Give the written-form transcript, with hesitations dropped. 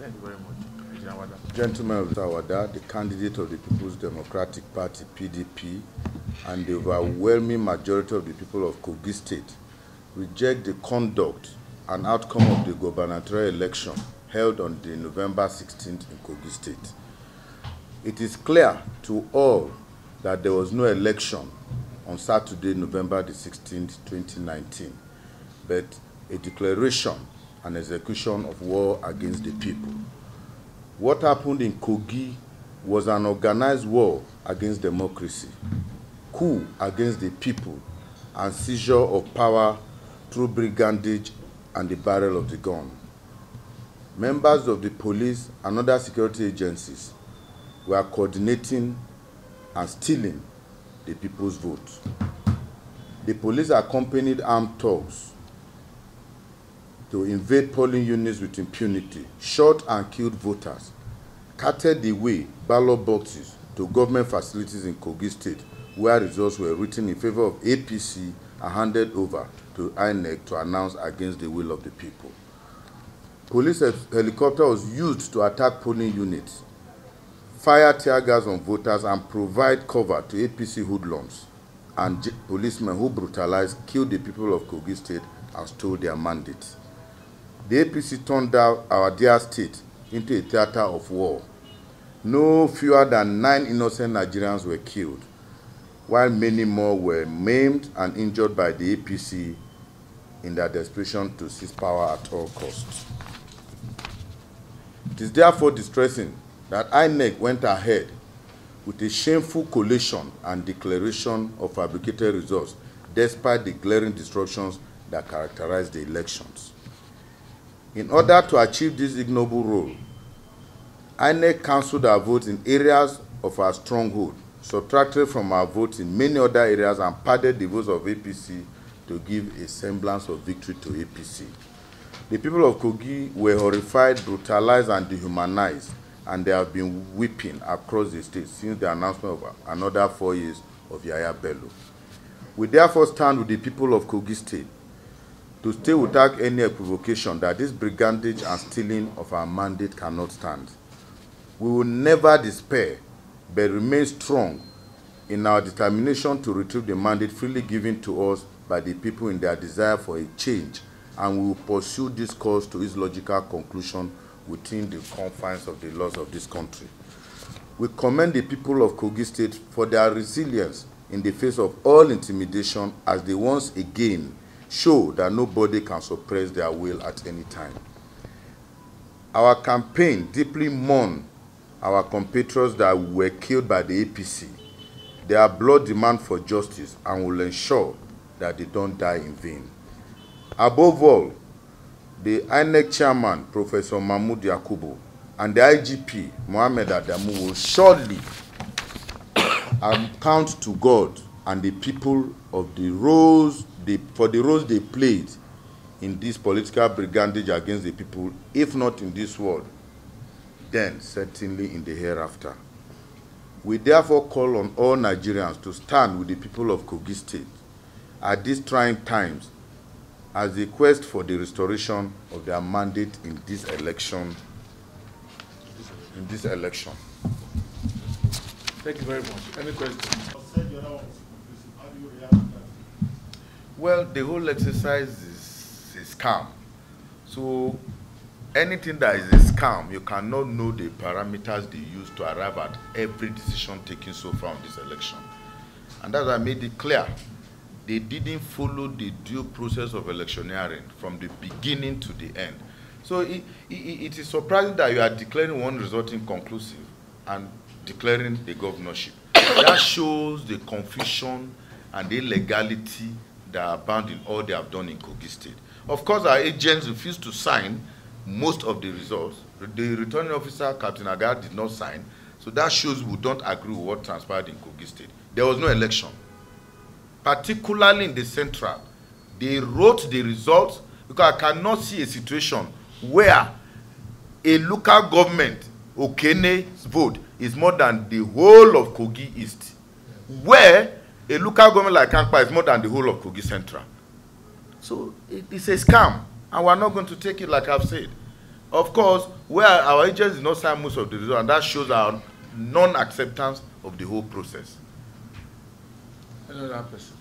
Thank you very much. Engr Wada. Gentlemen of Musa Wada, the candidate of the People's Democratic Party, PDP, and the overwhelming majority of the people of Kogi State reject the conduct and outcome of the gubernatorial election held on the November 16th in Kogi State. It is clear to all that there was no election on Saturday, November the 16th, 2019, but a declaration and execution of war against the people. What happened in Kogi was an organized war against democracy, coup against the people, and seizure of power through brigandage and the barrel of the gun. Members of the police and other security agencies were coordinating and stealing the people's vote. The police accompanied armed thugs to invade polling units with impunity, shot and killed voters, carted away ballot boxes to government facilities in Kogi State, where results were written in favor of APC and handed over to INEC to announce against the will of the people. Police helicopter was used to attack polling units, fire tear gas on voters, and provide cover to APC hoodlums and policemen who brutalized, killed the people of Kogi State, and stole their mandate. The APC turned our dear state into a theater of war. No fewer than 9 innocent Nigerians were killed, while many more were maimed and injured by the APC in their desperation to seize power at all costs. It is therefore distressing that INEC went ahead with a shameful collation and declaration of fabricated results, despite the glaring disruptions that characterized the elections. In order to achieve this ignoble role, INEC cancelled our votes in areas of our stronghold, subtracted from our votes in many other areas, and padded the votes of APC to give a semblance of victory to APC. The people of Kogi were horrified, brutalized, and dehumanized, and they have been weeping across the state since the announcement of another 4 years of Yaya Bello. We therefore stand with the people of Kogi State to stay without any equivocation that this brigandage and stealing of our mandate cannot stand. We will never despair, but remain strong in our determination to retrieve the mandate freely given to us by the people in their desire for a change, and we will pursue this cause to its logical conclusion within the confines of the laws of this country. We commend the people of Kogi State for their resilience in the face of all intimidation, as they once again show that nobody can suppress their will at any time. Our campaign deeply mourns our compatriots that were killed by the APC. Their blood demand for justice and will ensure that they don't die in vain. Above all, the INEC chairman, Professor Mahmoud Yakubu, and the IGP, Mohammed Adamu, will surely account to God and the people of the roles for the roles they played in this political brigandage against the people, if not in this world, then certainly in the hereafter. We therefore call on all Nigerians to stand with the people of Kogi State at these trying times as they quest for the restoration of their mandate in this election. Thank you very much. Any questions? Well, the whole exercise is a scam. So anything that is a scam, you cannot know the parameters they use to arrive at every decision taken so far on this election. And as I made it clear, they didn't follow the due process of electioneering from the beginning to the end. So it is surprising that you are declaring one result inconclusive and declaring the governorship. That shows the confusion and the illegality that are bound in all they have done in Kogi State. Of course, our agents refused to sign most of the results. The returning officer, Captain Agar, did not sign. So that shows we don't agree with what transpired in Kogi State. There was no election. Particularly in the central, they wrote the results, because I cannot see a situation where a local government, Okene's vote, is more than the whole of Kogi East, where a local government like Kankpa is more than the whole of Kogi Central. So it's a scam, and we're not going to take it like I've said. Of course, where our agents did not sign most of the results, and that shows our non-acceptance of the whole process. Another person.